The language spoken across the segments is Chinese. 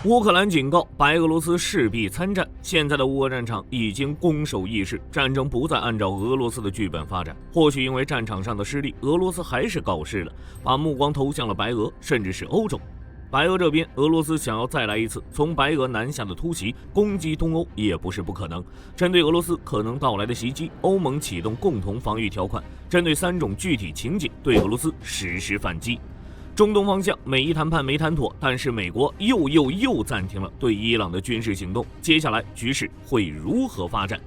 乌克兰警告白俄罗斯势必参战，现在的乌俄战场已经攻守易势，战争不再按照俄罗斯的剧本发展。或许因为战场上的失利，俄罗斯还是搞事了，把目光投向了白俄，甚至是欧洲。白俄这边，俄罗斯想要再来一次从白俄南下的突袭，攻击东欧也不是不可能。针对俄罗斯可能到来的袭击，欧盟启动共同防御条款，针对3种具体情景对俄罗斯实施反击。中东方向，美伊谈判没谈妥，但是美国又暂停了对伊朗的军事行动。接下来局势会如何发展？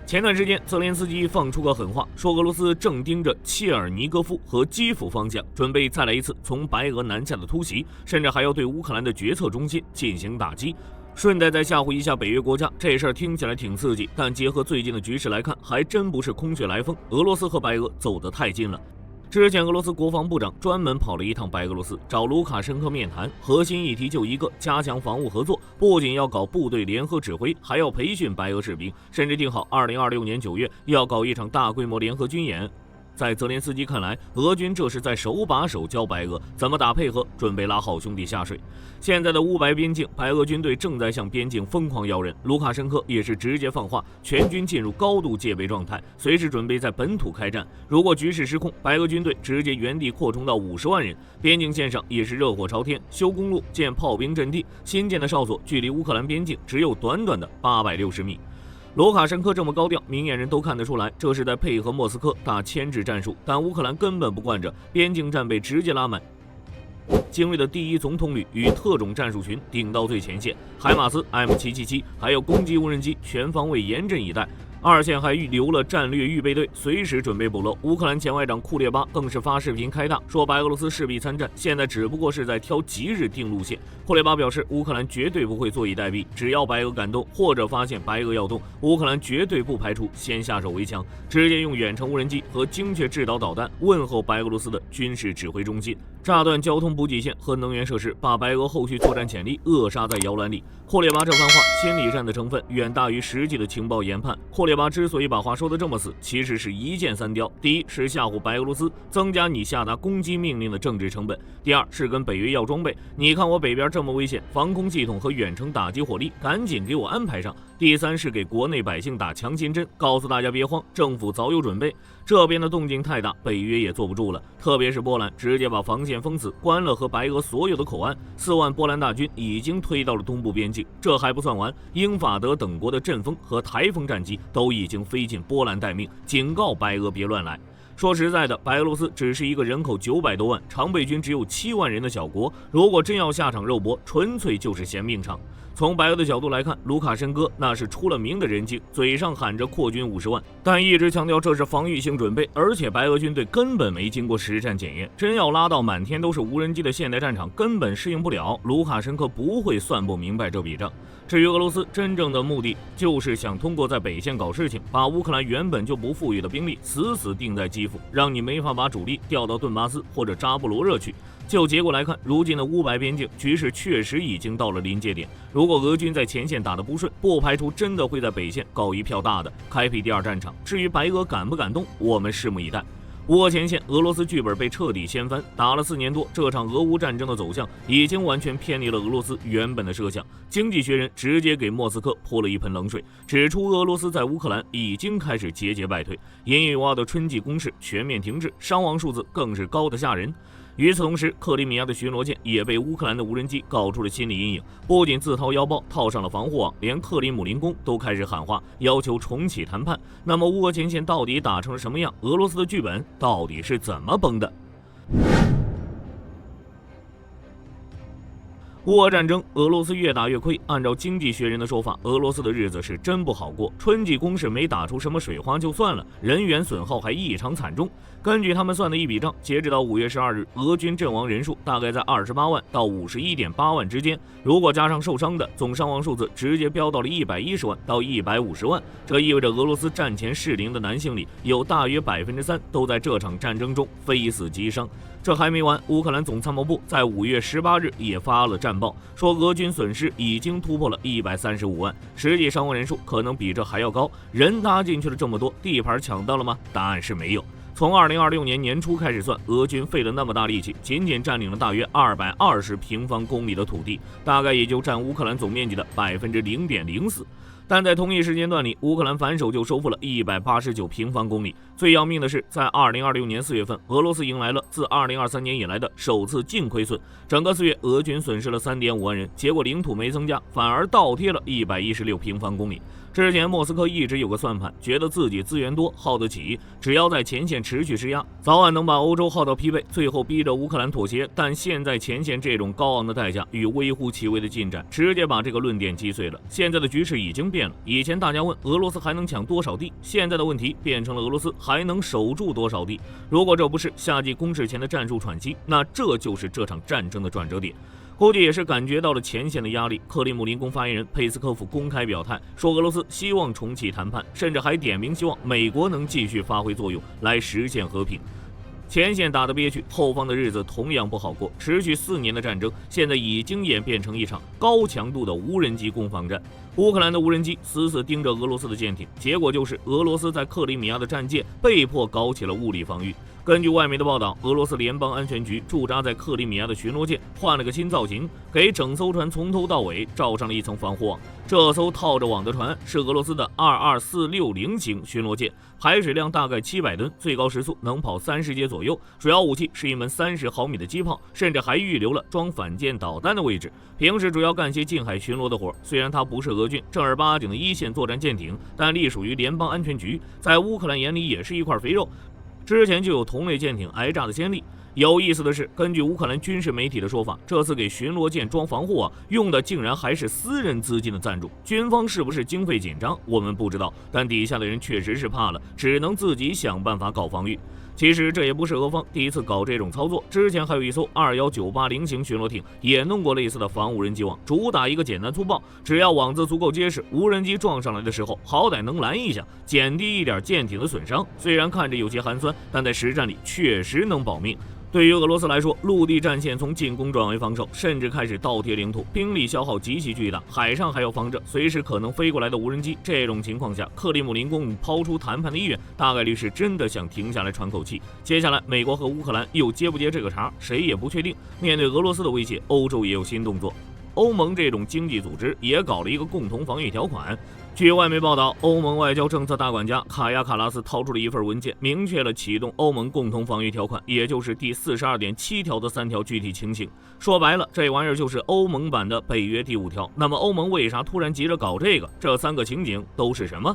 前段时间，泽连斯基放出个狠话，说俄罗斯正盯着切尔尼戈夫和基辅方向，准备再来一次从白俄南下的突袭，甚至还要对乌克兰的决策中心进行打击。顺带再吓唬一下北约国家，这事儿听起来挺刺激，但结合最近的局势来看，还真不是空穴来风。俄罗斯和白俄走得太近了。之前俄罗斯国防部长专门跑了一趟白俄罗斯，找卢卡申科面谈，核心议题就一个：加强防务合作。不仅要搞部队联合指挥，还要培训白俄士兵，甚至定好2026年9月要搞一场大规模联合军演。在泽连斯基看来，俄军这是在手把手教白俄怎么打配合，准备拉好兄弟下水。现在的乌白边境，白俄军队正在向边境疯狂邀人，卢卡申科也是直接放话，全军进入高度戒备状态，随时准备在本土开战。如果局势失控，白俄军队直接原地扩充到50万人。边境线上也是热火朝天，修公路、建炮兵阵地，新建的哨所距离乌克兰边境只有短短的860米。卢卡申科这么高调，明眼人都看得出来，这是在配合莫斯科打牵制战术。但乌克兰根本不惯着，边境战备直接拉满，精锐的第1总统旅与特种战术群顶到最前线，海马斯、M777还有攻击无人机全方位严阵以待。2线还预留了战略预备队，随时准备补漏。乌克兰前外长库列巴更是发视频开大，说白俄罗斯势必参战，现在只不过是在挑吉日定路线。库列巴表示，乌克兰绝对不会坐以待毙，只要白俄敢动或者发现白俄要动，乌克兰绝对不排除先下手为强，直接用远程无人机和精确制导导弹问候白俄罗斯的军事指挥中心，炸断交通补给线和能源设施，把白俄后续作战潜力扼杀在摇篮里。库列巴这番话心理战的成分远大于实际的情报研判。库列巴之所以把话说得这么死，其实是一箭3雕：第一是吓唬白俄罗斯，增加你下达攻击命令的政治成本；第二是跟北约要装备，你看我北边这么危险，防空系统和远程打击火力赶紧给我安排上；第三是给国内百姓打强心针，告诉大家别慌，政府早有准备。这边的动静太大，北约也坐不住了，特别是波兰直接把防线封死，关了和白俄所有的口岸，4万波兰大军已经推到了东部边境。这还不算完，英法德等国的阵风和台风战机都已经飞进波兰待命，警告白俄别乱来。说实在的，白俄罗斯只是一个人口900多万、常备军只有7万人的小国，如果真要下场肉搏，纯粹就是嫌命长。从白俄的角度来看，卢卡申科那是出了名的人精，嘴上喊着扩军50万，但一直强调这是防御性准备，而且白俄军队根本没经过实战检验，真要拉到满天都是无人机的现代战场，根本适应不了。卢卡申科不会算不明白这笔账。至于俄罗斯真正的目的，就是想通过在北线搞事情，把乌克兰原本就不富裕的兵力死死定在基辅，让你没法把主力调到顿巴斯或者扎波罗热去。就结果来看，如今的乌白边境局势确实已经到了临界点。如果俄军在前线打得不顺，不排除真的会在北线搞一票大的，开辟第2战场。至于白俄敢不敢动，我们拭目以待。乌俄前线，俄罗斯剧本被彻底掀翻，打了4年多，这场俄乌战争的走向已经完全偏离了俄罗斯原本的设想。经济学人直接给莫斯科泼了一盆冷水，指出俄罗斯在乌克兰已经开始节节败退，引以为傲的春季攻势全面停滞，伤亡数字更是高得吓人。与此同时，克里米亚的巡逻舰也被乌克兰的无人机搞出了心理阴影，不仅自掏腰包套上了防护网，连克里姆林宫都开始喊话，要求重启谈判。那么乌俄前线到底打成了什么样？俄罗斯的剧本到底是怎么崩的？乌俄战争，俄罗斯越打越亏。按照经济学人的说法，俄罗斯的日子是真不好过。春季攻势没打出什么水花就算了，人员损耗还异常惨重。根据他们算的一笔账，截止到5月12日，俄军阵亡人数大概在28万到51.8万之间。如果加上受伤的，总伤亡数字直接飙到了110万到150万。这意味着俄罗斯战前适龄的男性里，有大约3%都在这场战争中非死即伤。这还没完，乌克兰总参谋部在5月18日也发了战报，说俄军损失已经突破了135万，实际伤亡人数可能比这还要高。人搭进去了这么多，地盘抢到了吗？答案是没有。从2026年年初开始算，俄军费了那么大力气，仅仅占领了大约220平方公里的土地，大概也就占乌克兰总面积的0.04%。但在同一时间段里，乌克兰反手就收复了189平方公里。最要命的是，在2026年4月份，俄罗斯迎来了自2023年以来的首次净亏损。整个4月，俄军损失了3.5万人，结果领土没增加，反而倒贴了116平方公里。之前莫斯科一直有个算盘，觉得自己资源多，耗得起，只要在前线持续施压，早晚能把欧洲耗到疲惫，最后逼着乌克兰妥协。但现在前线这种高昂的代价与微乎其微的进展，直接把这个论点击碎了。现在的局势已经变了，以前大家问俄罗斯还能抢多少地，现在的问题变成了俄罗斯还能守住多少地。如果这不是夏季攻势前的战术喘息，那这就是这场战争的转折点。估计也是感觉到了前线的压力，克里姆林宫发言人佩斯科夫公开表态说，俄罗斯希望重启谈判，甚至还点名希望美国能继续发挥作用来实现和平。前线打得憋屈，后方的日子同样不好过。持续4年的战争，现在已经演变成一场高强度的无人机攻防战。乌克兰的无人机死死盯着俄罗斯的舰艇，结果就是俄罗斯在克里米亚的战舰被迫搞起了物理防御。根据外媒的报道，俄罗斯联邦安全局驻扎在克里米亚的巡逻舰换了个新造型，给整艘船从头到尾罩上了一层防护网。这艘套着网的船是俄罗斯的22460型巡逻舰，排水量大概700吨，最高时速能跑30节左右。主要武器是一门30毫米的机炮，甚至还预留了装反舰导弹的位置。平时主要干些近海巡逻的活，虽然它不是俄军正儿八经的一线作战舰艇，但隶属于联邦安全局，在乌克兰眼里也是一块肥肉。之前就有同类舰艇挨炸的先例。有意思的是，根据乌克兰军事媒体的说法，这次给巡逻舰装防护用的竟然还是私人资金的赞助。军方是不是经费紧张，我们不知道，但底下的人确实是怕了，只能自己想办法搞防御。其实这也不是俄方第一次搞这种操作，之前还有一艘21980型巡逻艇也弄过类似的防无人机网，主打一个简单粗暴，只要网子足够结实，无人机撞上来的时候好歹能拦一下，减低一点舰艇的损伤。虽然看着有些寒酸，但在实战里确实能保命。对于俄罗斯来说，陆地战线从进攻转为防守，甚至开始倒贴领土，兵力消耗极其巨大，海上还要防着随时可能飞过来的无人机。这种情况下，克里姆林宫抛出谈判的意愿，大概率是真的想停下来喘口气。接下来，美国和乌克兰又接不接这个茬，谁也不确定。面对俄罗斯的威胁，欧洲也有新动作。欧盟这种经济组织也搞了一个共同防御条款。据外媒报道，欧盟外交政策大管家卡亚卡拉斯掏出了一份文件，明确了启动欧盟共同防御条款，也就是第42.7条的3条具体情形。说白了，这玩意儿就是欧盟版的北约第5条。那么欧盟为啥突然急着搞这个？这3个情景都是什么？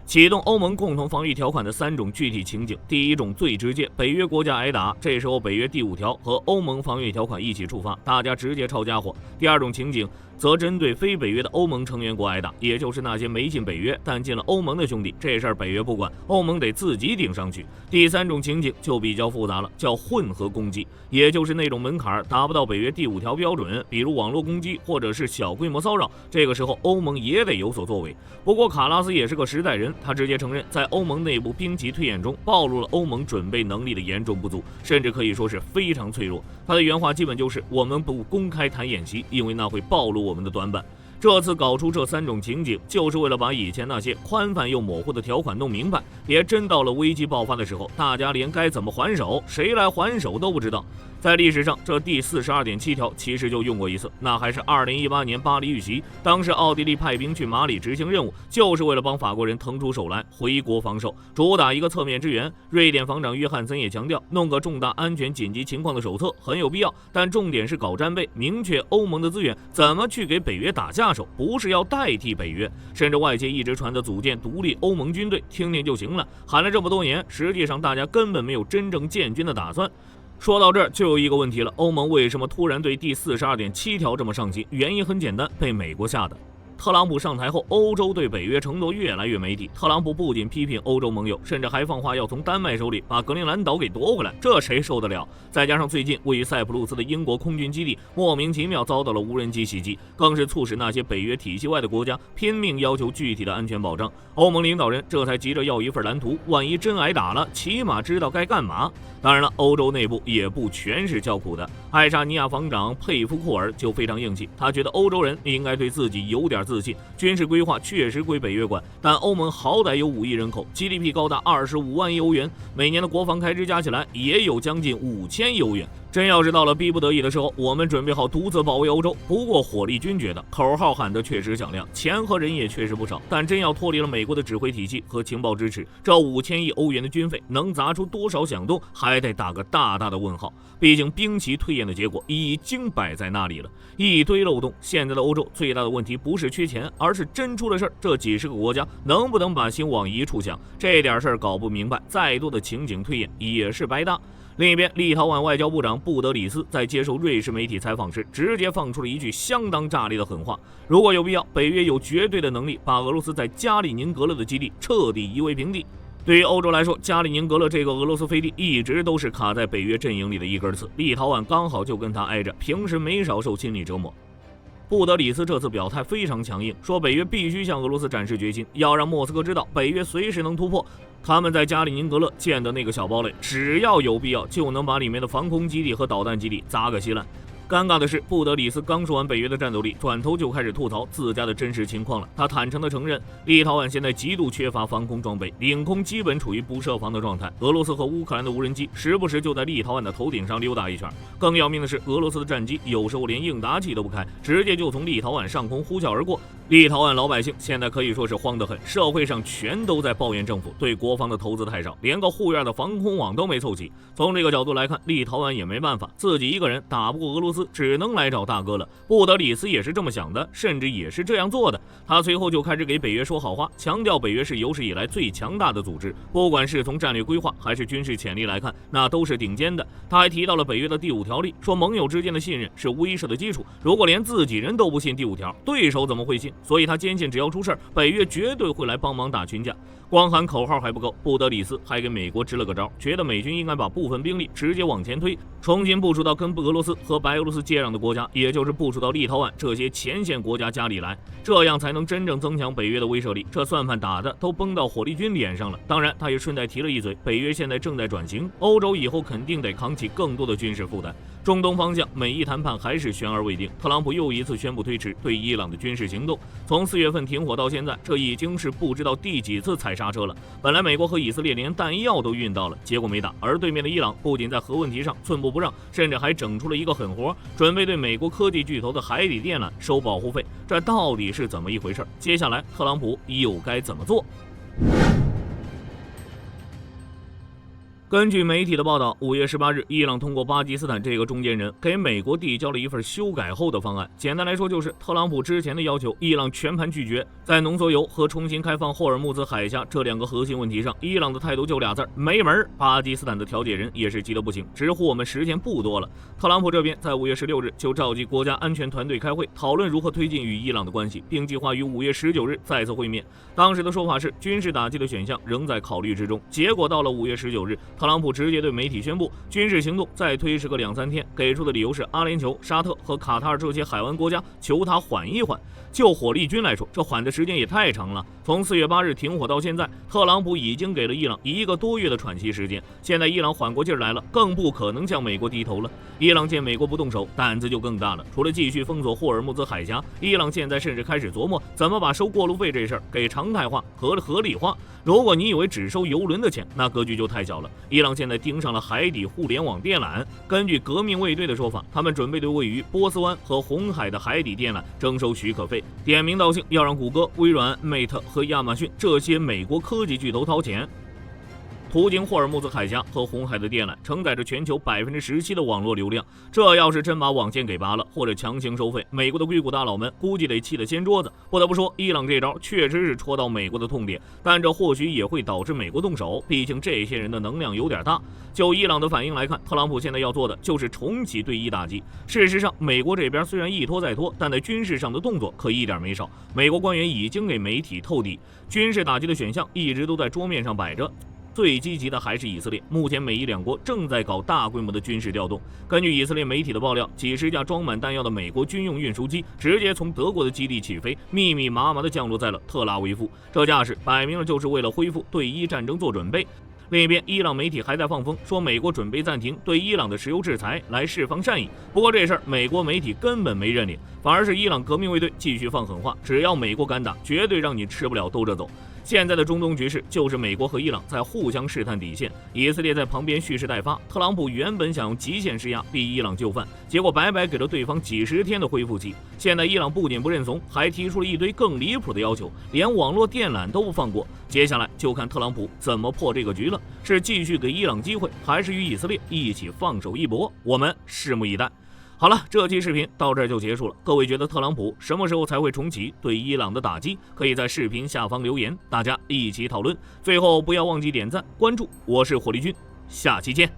启动欧盟共同防御条款的3种具体情景。第一种最直接，北约国家挨打，这时候北约第5条和欧盟防御条款一起触发，大家直接抄家伙。第二种情景则针对非北约的欧盟成员国挨打，也就是那些没进北约但进了欧盟的兄弟，这事儿北约不管，欧盟得自己顶上去。第3种情景就比较复杂了，叫混合攻击，也就是那种门槛达不到北约第5条标准，比如网络攻击或者是小规模骚扰，这个时候欧盟也得有所作为。不过卡拉斯也是个实在人，他直接承认在欧盟内部兵棋推演中暴露了欧盟准备能力的严重不足，甚至可以说是非常脆弱。他的原话基本就是我们不公开谈演习，因为那会暴露我们的短板。这次搞出这3种情景，就是为了把以前那些宽泛又模糊的条款弄明白，别真到了危机爆发的时候，大家连该怎么还手，谁来还手都不知道。在历史上，这第42.7条其实就用过一次，那还是2018年巴黎遇袭，当时奥地利派兵去马里执行任务，就是为了帮法国人腾出手来回国防守，主打一个侧面支援。瑞典防长约翰森也强调，弄个重大安全紧急情况的手册很有必要，但重点是搞战备，明确欧盟的资源怎么去给北约打下手，不是要代替北约。甚至外界一直传的组建独立欧盟军队，听听就行了，喊了这么多年，实际上大家根本没有真正建军的打算。说到这儿就有一个问题了，欧盟为什么突然对第42.7条这么上心？原因很简单，被美国吓的。特朗普上台后，欧洲对北约承诺越来越没底。特朗普不仅批评欧洲盟友，甚至还放话要从丹麦手里把格陵兰岛给夺回来，这谁受得了？再加上最近位于塞浦路斯的英国空军基地莫名其妙遭到了无人机袭击，更是促使那些北约体系外的国家拼命要求具体的安全保障。欧盟领导人这才急着要一份蓝图，万一真挨打了，起码知道该干嘛。当然了，欧洲内部也不全是叫苦的。爱沙尼亚防长佩夫库尔就非常硬气，他觉得欧洲人应该对自己有点自信，军事规划确实归北约管，但欧盟好歹有5亿人口 ，GDP 高达25万亿欧元，每年的国防开支加起来也有将近5000亿欧元。真要是到了逼不得已的时候，我们准备好独自保卫欧洲。不过火力军觉得口号喊得确实响亮，钱和人也确实不少，但真要脱离了美国的指挥体系和情报支持，这5000亿欧元的军费能砸出多少响动，还得打个大大的问号。毕竟兵棋推演的结果已经摆在那里了，一堆漏洞。现在的欧洲最大的问题不是缺钱，而是真出了事儿，这几十个国家能不能把心往一处想？这点事儿搞不明白，再多的情景推演也是白搭。另一边，立陶宛外交部长布德里斯在接受瑞士媒体采访时，直接放出了一句相当炸裂的狠话：如果有必要，北约有绝对的能力把俄罗斯在加里宁格勒的基地彻底夷为平地。对于欧洲来说，加里宁格勒这个俄罗斯飞地一直都是卡在北约阵营里的一根刺，立陶宛刚好就跟他挨着，平时没少受心理折磨。布德里斯这次表态非常强硬，说北约必须向俄罗斯展示决心，要让莫斯科知道北约随时能突破。他们在加里宁格勒建的那个小堡垒，只要有必要，就能把里面的防空基地和导弹基地砸个稀烂。尴尬的是，布德里斯刚说完北约的战斗力，转头就开始吐槽自家的真实情况了。他坦诚地承认，立陶宛现在极度缺乏防空装备，领空基本处于不设防的状态。俄罗斯和乌克兰的无人机时不时就在立陶宛的头顶上溜达一圈。更要命的是，俄罗斯的战机有时候连应答器都不开，直接就从立陶宛上空呼啸而过。立陶宛老百姓现在可以说是慌得很，社会上全都在抱怨政府对国防的投资太少，连个护院的防空网都没凑齐。从这个角度来看，立陶宛也没办法，自己一个人打不过俄罗斯，只能来找大哥了。布德里斯也是这么想的，甚至也是这样做的。他随后就开始给北约说好话，强调北约是有史以来最强大的组织，不管是从战略规划还是军事潜力来看，那都是顶尖的。他还提到了北约的第5条例，说盟友之间的信任是威慑的基础，如果连自己人都不信第5条，对手怎么会信？所以他坚信只要出事，北约绝对会来帮忙打群架。光喊口号还不够，布德里斯还给美国支了个招，觉得美军应该把部分兵力直接往前推，重新部署到跟俄罗斯和白俄罗斯接壤的国家，也就是部署到立陶宛这些前线国家家里来，这样才能真正增强北约的威慑力。这算盘打的都崩到火力军脸上了。当然，他也顺带提了一嘴，北约现在正在转型，欧洲以后肯定得扛起更多的军事负担。中东方向，美伊谈判还是悬而未定。特朗普又一次宣布推迟对伊朗的军事行动，从4月份停火到现在，这已经是不知道第几次踩刹车了。本来美国和以色列连弹药都运到了，结果没打。而对面的伊朗不仅在核问题上寸步不让，甚至还整出了一个狠活，准备对美国科技巨头的海底电缆收保护费。这到底是怎么一回事？接下来特朗普又该怎么做？根据媒体的报道，5月18日，伊朗通过巴基斯坦这个中间人给美国递交了一份修改后的方案。简单来说，就是特朗普之前的要求，伊朗全盘拒绝。在浓缩铀和重新开放霍尔木兹海峡这2个核心问题上，伊朗的态度就俩字：没门。巴基斯坦的调解人也是急得不行，直呼我们时间不多了。特朗普这边在5月16日就召集国家安全团队开会，讨论如何推进与伊朗的关系，并计划于5月19日再次会面。当时的说法是，军事打击的选项仍在考虑之中。结果到了5月19日，特朗普直接对媒体宣布，军事行动再推迟个2-3天，给出的理由是阿联酋、沙特和卡塔尔这些海湾国家求他缓一缓。就火力军来说，这缓的时间也太长了。从4月8日停火到现在，特朗普已经给了伊朗1个多月的喘息时间。现在伊朗缓过劲儿来了，更不可能向美国低头了。伊朗见美国不动手，胆子就更大了。除了继续封锁霍尔木兹海峡，伊朗现在甚至开始琢磨怎么把收过路费这事儿给常态化、合理化。如果你以为只收油轮的钱，那格局就太小了。伊朗现在盯上了海底互联网电缆。根据革命卫队的说法，他们准备对位于波斯湾和红海的海底电缆征收许可费，点名道姓要让谷歌、微软、Mate 和亚马逊这些美国科技巨头掏钱。途经霍尔木兹海峡和红海的电缆承载着全球17%的网络流量，这要是真把网线给拔了，或者强行收费，美国的硅谷大佬们估计得气得掀桌子。不得不说，伊朗这招确实是戳到美国的痛点，但这或许也会导致美国动手，毕竟这些人的能量有点大。就伊朗的反应来看，特朗普现在要做的就是重启对伊打击。事实上，美国这边虽然一拖再拖，但在军事上的动作可一点没少。美国官员已经给媒体透底，军事打击的选项一直都在桌面上摆着。最积极的还是以色列，目前美伊2国正在搞大规模的军事调动。根据以色列媒体的爆料，几十架装满弹药的美国军用运输机直接从德国的基地起飞，密密麻麻地降落在了特拉维夫。这架势摆明了就是为了恢复对伊战争做准备。另一边，伊朗媒体还在放风，说美国准备暂停对伊朗的石油制裁，来释放善意。不过这事儿，美国媒体根本没认领，反而是伊朗革命卫队继续放狠话，只要美国敢打，绝对让你吃不了兜着走。现在的中东局势就是美国和伊朗在互相试探底线，以色列在旁边蓄势待发。特朗普原本想用极限施压逼伊朗就范，结果白白给了对方几十天的恢复期。现在伊朗不仅不认怂，还提出了一堆更离谱的要求，连网络电缆都不放过。接下来就看特朗普怎么破这个局了，是继续给伊朗机会，还是与以色列一起放手一搏？我们拭目以待。好了，这期视频到这儿就结束了。各位觉得特朗普什么时候才会重启对伊朗的打击？可以在视频下方留言，大家一起讨论。最后不要忘记点赞关注，我是火力军，下期见。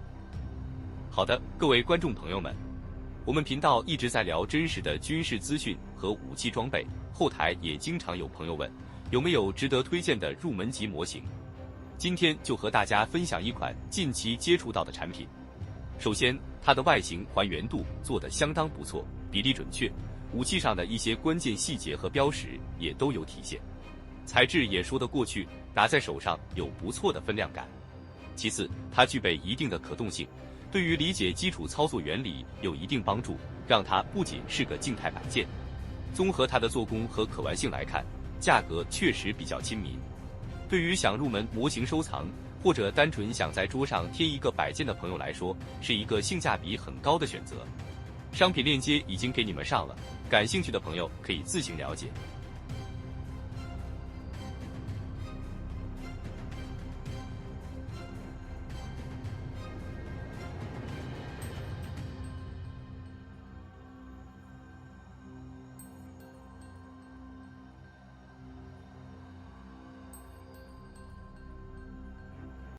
好的，各位观众朋友们，我们频道一直在聊真实的军事资讯和武器装备，后台也经常有朋友问有没有值得推荐的入门级模型。今天就和大家分享一款近期接触到的产品。首先，它的外形还原度做得相当不错，比例准确，武器上的一些关键细节和标识也都有体现，材质也说得过去，拿在手上有不错的分量感。其次，它具备一定的可动性，对于理解基础操作原理有一定帮助，让它不仅是个静态摆件。综合它的做工和可玩性来看，价格确实比较亲民。对于想入门模型收藏，或者单纯想在桌上贴一个摆件的朋友来说，是一个性价比很高的选择。商品链接已经给你们上了，感兴趣的朋友可以自行了解。